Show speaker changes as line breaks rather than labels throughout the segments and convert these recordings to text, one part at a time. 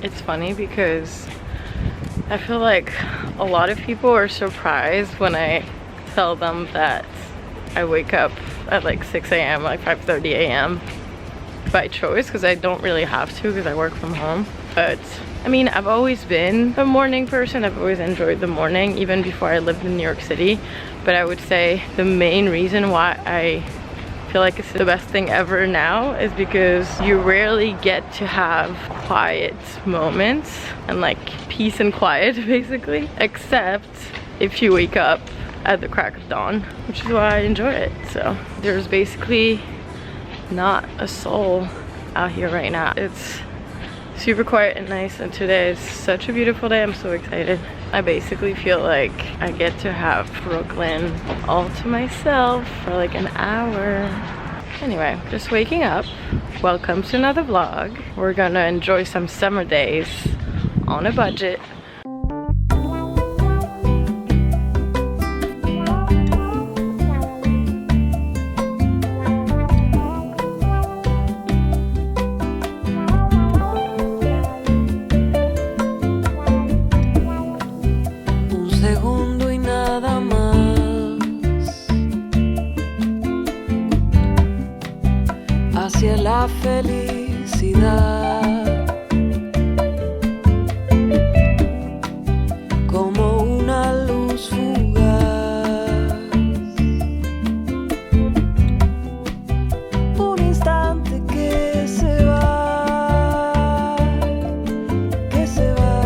It's funny because I feel like a lot of people are surprised when I tell them that I wake up at like 6 a.m., like 5:30 a.m. by choice, because I don't really have to because I work from home. But I mean, I've always been a morning person. I've always enjoyed the morning, even before I lived in New York City. But I would say the main reason why I feel like it's the best thing ever now is because you rarely get to have quiet moments and like peace and quiet basically, except if you wake up at the crack of dawn, which is why I enjoy it. So there's basically not a soul out here right now. It's super quiet and nice, and today is such a beautiful day. I'm so excited. I basically feel like I get to have Brooklyn all to myself for like an hour. Anyway, just waking up. Welcome to another vlog. We're gonna enjoy some summer days on a budget.
Hacia la felicidad, como una luz fugaz, un instante que se va, que se va.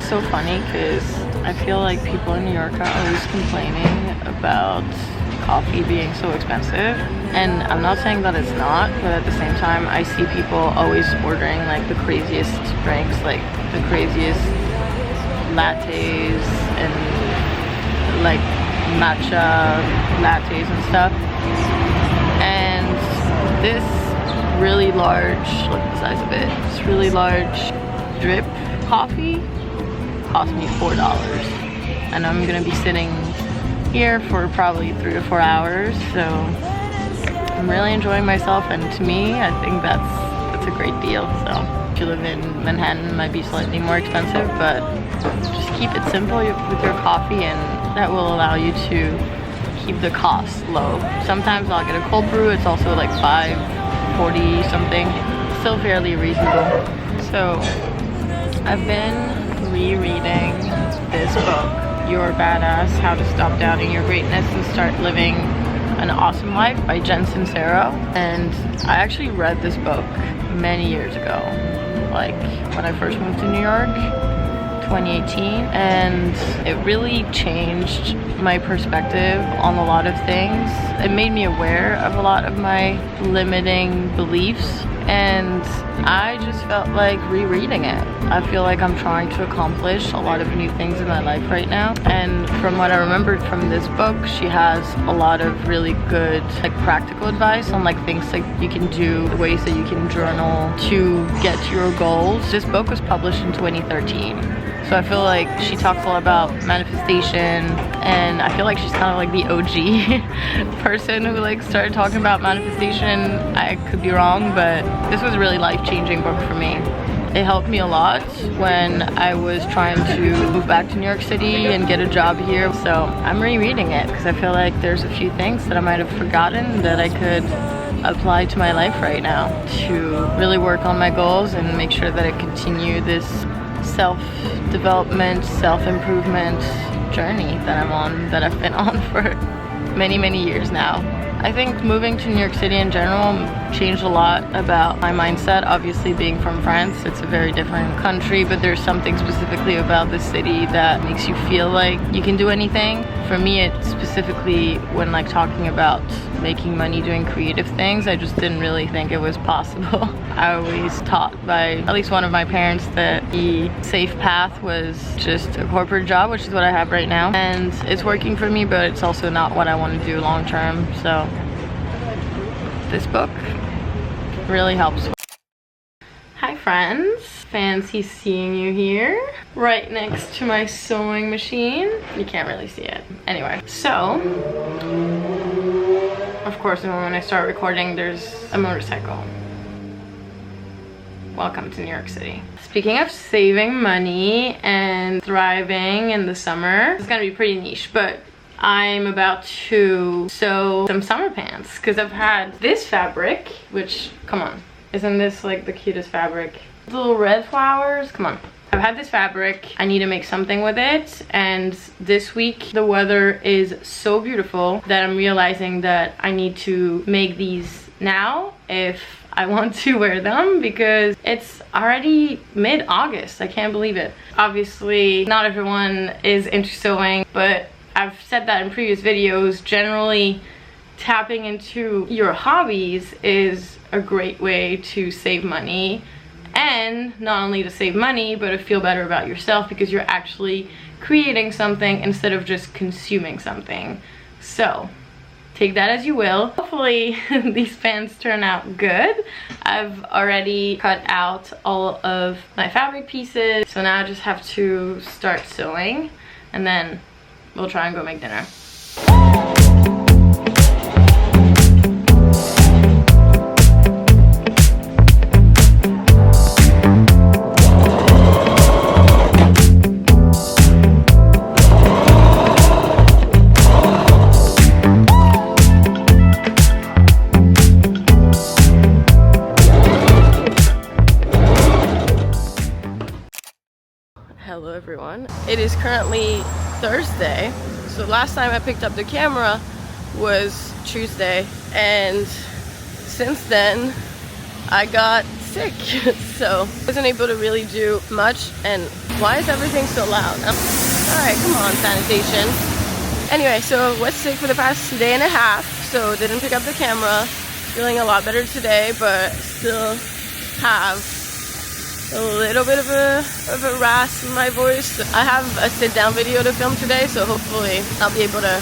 So funny because I feel like people in New York are always complaining about coffee being so expensive, and I'm not saying that it's not, but at the same time I see people always ordering like the craziest drinks, like the craziest lattes and like matcha lattes and stuff. And this really large, look at the size of it, this really large drip coffee cost me $4, and I'm gonna be sitting here for probably 3 to 4 hours, so I'm really enjoying myself. And to me, I think that's a great deal. So if you live in Manhattan, it might be slightly more expensive, but just keep it simple with your coffee, and that will allow you to keep the costs low. Sometimes I'll get a cold brew, it's also like $5.40 something, still fairly reasonable. So I've been rereading this book, You're Badass, How to Stop Doubting Your Greatness and Start Living an Awesome Life by Jen Sincero. And I actually read this book many years ago, like when I first moved to New York, 2018, and it really changed my perspective on a lot of things. It made me aware of a lot of my limiting beliefs, and I just felt like rereading it. I feel like I'm trying to accomplish a lot of new things in my life right now, and from what I remembered from this book, she has a lot of really good like practical advice on like things like you can do, the ways that you can journal to get to your goals. This book was published in 2013. So I feel like she talks a lot about manifestation, and I feel like she's kind of like the OG person who like started talking about manifestation. I could be wrong, but this was a really life-changing book for me. It helped me a lot when I was trying to move back to New York City and get a job here. So I'm rereading it because I feel like there's a few things that I might have forgotten that I could apply to my life right now to really work on my goals and make sure that I continue this self-development, self-improvement journey that I'm on, that I've been on for many years now. I think moving to New York City in general changed a lot about my mindset. Obviously, being from France, it's a very different country, but there's something specifically about the city that makes you feel like you can do anything. For me, it's specifically when like talking about making money doing creative things, I just didn't really think it was possible. I was taught by at least one of my parents that the safe path was just a corporate job, which is what I have right now. And it's working for me, but it's also not what I want to do long term. So this book really helps. Hi friends, fancy seeing you here right next to my sewing machine. You can't really see it. Anyway, so of course, when I start recording, there's a motorcycle. Welcome to New York City. Speaking of saving money and thriving in the summer, it's gonna be pretty niche, but I'm about to sew some summer pants because I've had this fabric, which, come on, isn't this like the cutest fabric? Little red flowers, come on. I've had this fabric, I need to make something with it, and this week the weather is so beautiful that I'm realizing that I need to make these now if I want to wear them, because it's already mid-August. I can't believe it. Obviously, not everyone is into sewing, but I've said that in previous videos. Generally, tapping into your hobbies is a great way to save money, and not only to save money, but to feel better about yourself because you're actually creating something instead of just consuming something. So take that as you will. Hopefully these pants turn out good. I've already cut out all of my fabric pieces, so now I just have to start sewing, and then we'll try and go make dinner. Hello everyone. It is currently Thursday. So last time I picked up the camera was Tuesday, and since then I got sick. So I wasn't able to really do much. And why is everything so loud? Alright, come on, sanitation. Anyway, so was sick for the past day and a half, so didn't pick up the camera. Feeling a lot better today, but still have a little bit of a rasp in my voice. I have a sit-down video to film today, so hopefully I'll be able to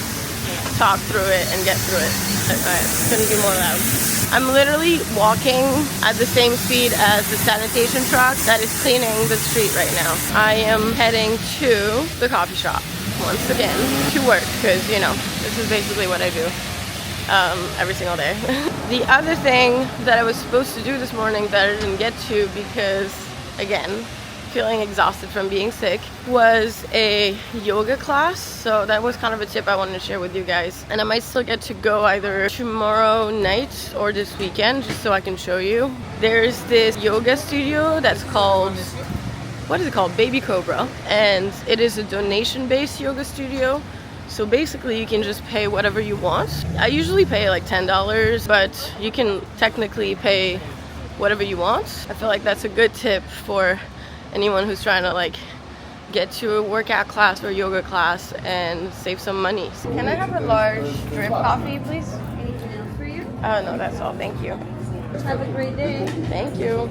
talk through it and get through it. Alright, couldn't be more loud. I'm literally walking at the same speed as the sanitation truck that is cleaning the street right now. I am heading to the coffee shop once again to work, because, you know, this is basically what I do every single day. The other thing that I was supposed to do this morning that I didn't get to because, again, feeling exhausted from being sick, was a yoga class. So that was kind of a tip I wanted to share with you guys, and I might still get to go either tomorrow night or this weekend, just so I can show you. There's this yoga studio that's called, what is it called? Baby Cobra, and it is a donation-based yoga studio. So basically you can just pay whatever you want. I usually pay like $10, but you can technically pay whatever you want. I feel like that's a good tip for anyone who's trying to like get to a workout class or yoga class and save some money. Can I have a large drip coffee, please?
Anything else for you?
No, that's all. Thank you.
Have a great day.
Thank you.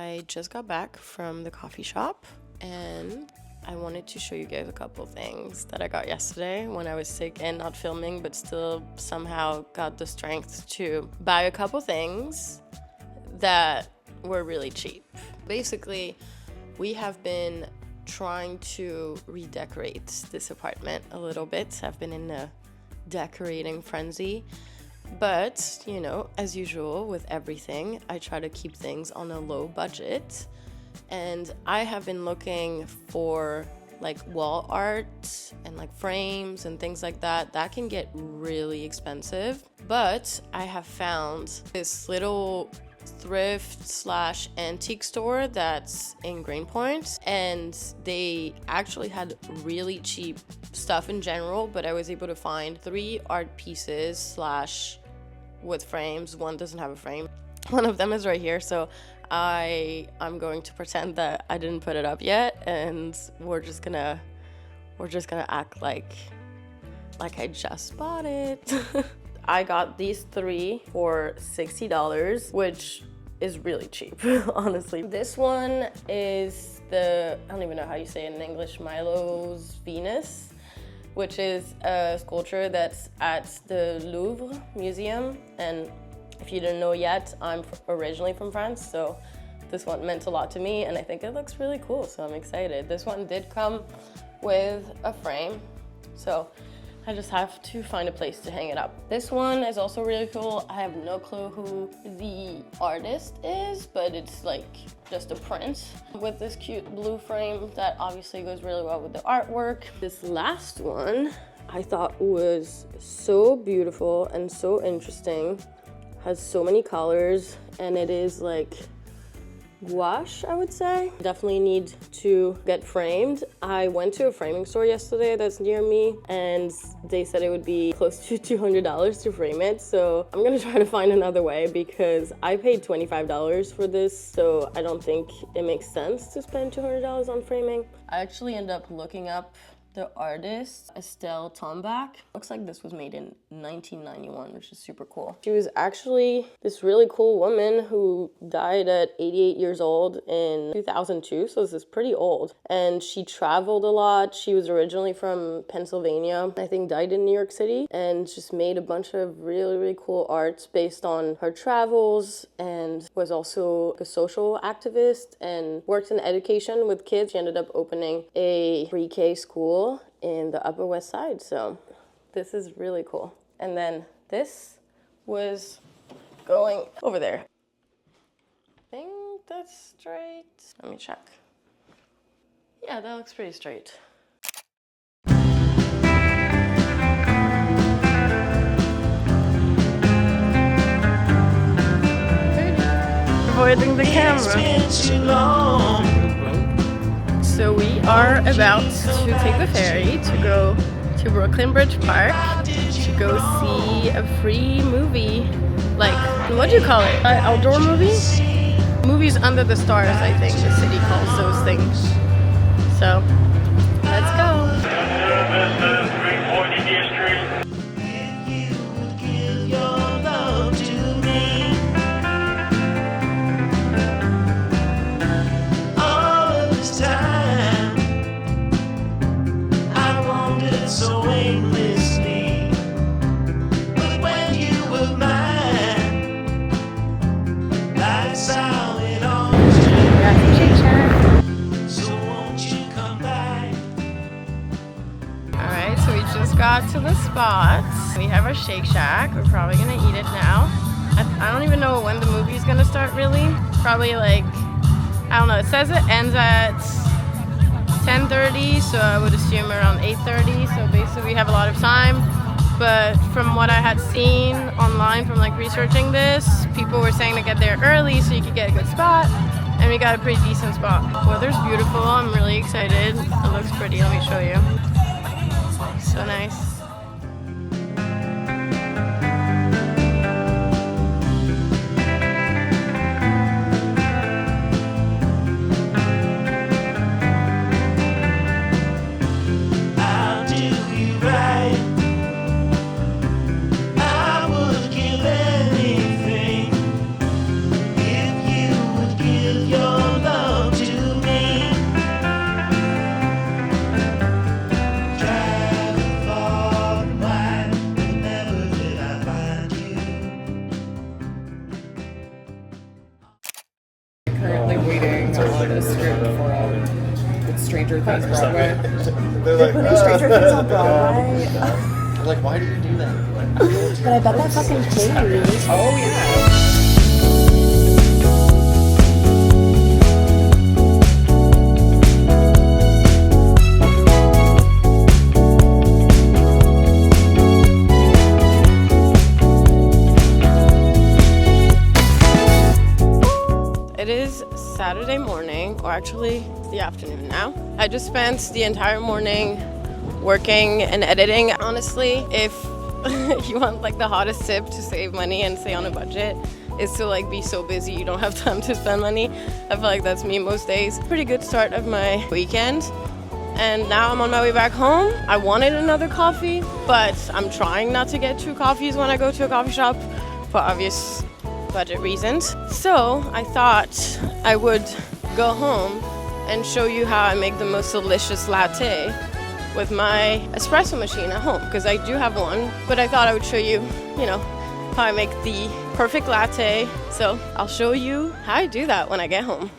I just got back from the coffee shop, and I wanted to show you guys a couple things that I got yesterday when I was sick and not filming, but still somehow got the strength to buy a couple things that were really cheap. Basically, we have been trying to redecorate this apartment a little bit. I've been in a decorating frenzy. But, you know, as usual with everything, I try to keep things on a low budget. And I have been looking for like wall art and like frames and things like that. That can get really expensive. But I have found this little thrift/antique store that's in Greenpoint, and they actually had really cheap stuff in general, but I was able to find 3 art pieces with frames. One doesn't have a frame. One of them is right here, so I'm going to pretend that I didn't put it up yet, and we're just gonna act like I just bought it. I got these 3 for $60, which is really cheap, honestly. This one is I don't even know how you say it in English, Milo's Venus. which is a sculpture that's at the Louvre Museum. And if you didn't know yet, I'm originally from France, so this one meant a lot to me, and I think it looks really cool, so I'm excited. This one did come with a frame, so I just have to find a place to hang it up. This one is also really cool. I have no clue who the artist is, but it's like just a print with this cute blue frame that obviously goes really well with the artwork. This last one I thought was so beautiful and so interesting. Has so many colors, and it is like gouache, I would say. Definitely need to get framed. I went to a framing store yesterday that's near me, and they said it would be close to $200 to frame it. So I'm gonna try to find another way because I paid $25 for this, so I don't think it makes sense to spend $200 on framing. I actually ended up looking up the artist, Estelle Tombach. Looks like this was made in 1991, which is super cool. She was actually this really cool woman who died at 88 years old in 2002, so this is pretty old. And she traveled a lot. She was originally from Pennsylvania, I think died in New York City, and just made a bunch of really, really cool arts based on her travels, and was also a social activist and worked in education with kids. She ended up opening a pre-K school in the Upper West Side, so this is really cool. And then this was going over there. I think that's straight. Let me check. Yeah, that looks pretty straight. Avoiding the camera. So we are about to take the ferry to go to Brooklyn Bridge Park to go see a free movie. Like, what do you call it? Outdoor movie? Movies under the stars, I think the city calls those things. So, let's go. Got to the spot. We have our Shake Shack. We're probably gonna eat it now. I don't even know when the movie's gonna start really. Probably like, I don't know. It says it ends at 10:30, so I would assume around 8:30. So basically we have a lot of time. But from what I had seen online from like researching this, people were saying to get there early so you could get a good spot. And we got a pretty decent spot. Weather's beautiful. I'm really excited. It looks pretty. Let me show you. So nice.
Stranger Things Broadway.
They're like,
Stranger Things on Broadway.
like, why do you do that?
But I bet that fucking pays.
Oh yeah.
Saturday morning, or actually it's the afternoon now. I just spent the entire morning working and editing. Honestly, if you want like the hottest tip to save money and stay on a budget is to like be so busy you don't have time to spend money. I feel like that's me most days. Pretty good start of my weekend. And now I'm on my way back home. I wanted another coffee, but I'm trying not to get 2 coffees when I go to a coffee shop for obvious budget reasons. So I thought I would go home and show you how I make the most delicious latte with my espresso machine at home because I do have one, but I thought I would show you, you know, how I make the perfect latte. So I'll show you how I do that when I get home.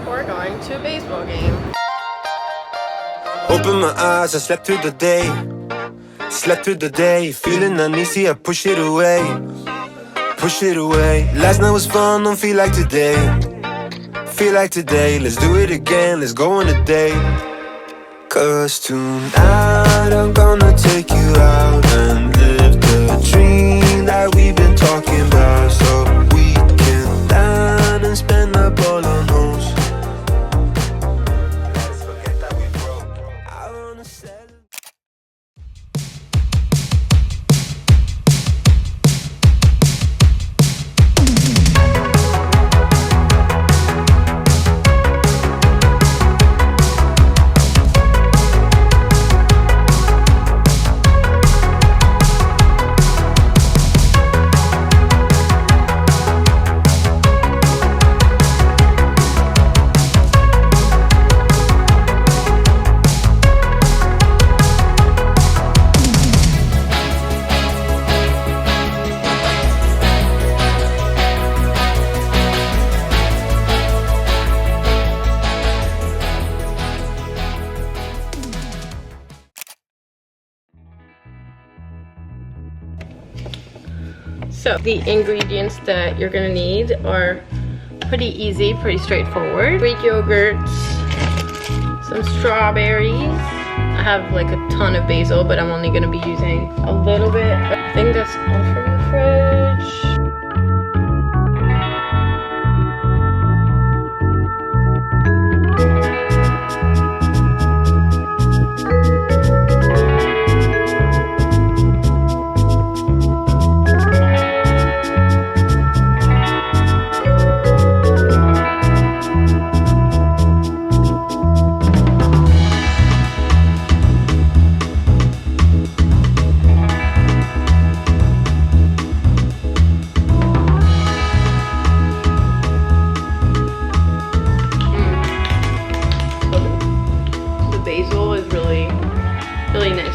We're going to a baseball game.
Open my eyes, I slept through the day. Slept through the day, feeling uneasy, I push it away. Push it away. Last night was fun, don't feel like today. Feel like today, let's do it again, let's go on a date. Cause tonight I'm gonna take you out and live the dream that we've been talking about. So we can dine and spend up all our nose. Let's forget that we broke. I wanna celebrate.
So the ingredients that you're gonna need are pretty easy, pretty straightforward. Greek yogurt, some strawberries. I have like a ton of basil, but I'm only gonna be using a little bit. I think that's all from the fridge.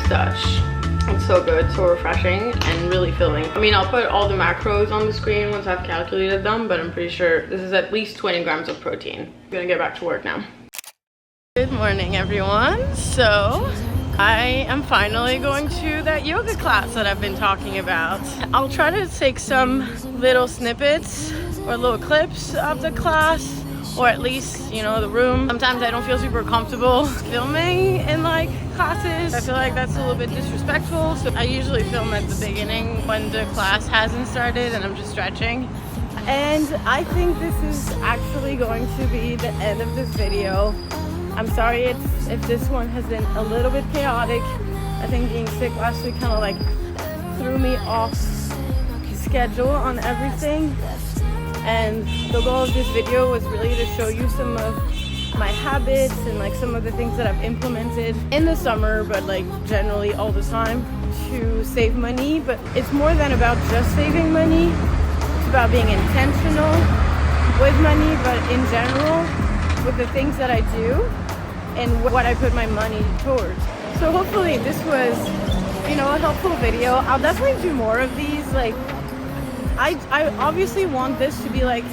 Touch. It's so good, so refreshing, and really filling. I mean, I'll put all the macros on the screen once I've calculated them, but I'm pretty sure this is at least 20 grams of protein. I'm gonna get back to work now. Good morning, everyone. So I am finally going to that yoga class that I've been talking about. I'll try to take some little snippets or little clips of the class, or at least, you know, the room. Sometimes I don't feel super comfortable filming in like classes. I feel like that's a little bit disrespectful. So I usually film at the beginning when the class hasn't started and I'm just stretching. And I think this is actually going to be the end of this video. I'm sorry if this one has been a little bit chaotic. I think being sick last week kind of like threw me off schedule on everything. And the goal of this video was really to show you some of my habits and like some of the things that I've implemented in the summer, but like generally all the time to save money. But it's more than about just saving money. It's about being intentional with money, but in general with the things that I do and what I put my money towards. So hopefully this was, you know, a helpful video. I'll definitely do more of these. Like,
I obviously want this to be like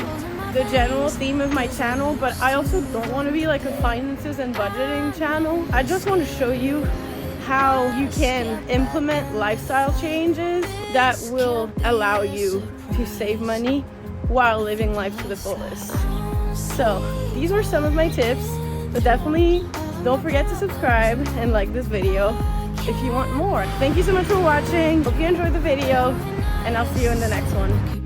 the general theme of my channel, but I also don't want to be like a finances and budgeting channel. I just want to show you how you can implement lifestyle changes that will allow you to save money while living life to the fullest. So these were some of my tips, but definitely don't forget to subscribe and like this video if you want more. Thank you so much for watching. Hope you enjoyed the video, and I'll see you in the next one.